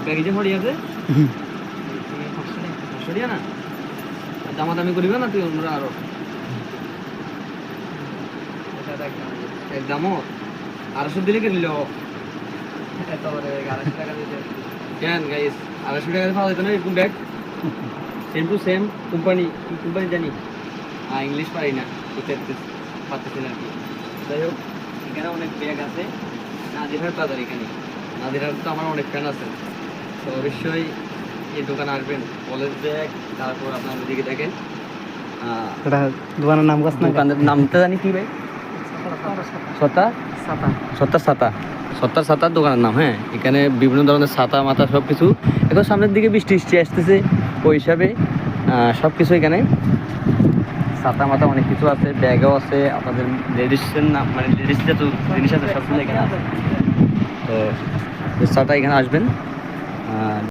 ব্যাগে যে হরি আছে সরিয়া না দামাদামি করিবে না তুই অন্যরা আরো একদমও 250 দিলে কিনল কেন গাইস 250 টাকা পাওয়া যেত না এরকম bag same to same company জানি ইংলিশ পারি না পারতেছি না আর কি যাই হোক এখানে অনেক ব্যাগ আছে নাজিরহাট বাজার এখানে নাজিরহাট তো আমার অনেক ফ্যান আছে তো অবশ্যই এই দোকানে আসবেন কলেজ ব্যাগ তারপর আপনার ওদিকে দেখেন দোকানের নাম দোকানের নামটা জানি কি ভাই সত্তার ছাতা দোকানের নাম। হ্যাঁ এখানে বিভিন্ন ধরনের ছাতা মাথা সব কিছু এখন সামনের দিকে বৃষ্টি আসতেছে ওই হিসাবে সব কিছু এখানে ছাতা মাথা অনেক কিছু আছে ব্যাগও আছে আপনাদের লেডিসের নাম মানে লেডিস যত জিনিস আছে সবগুলো এখানে আছে তো ছাতা এখানে আসবেন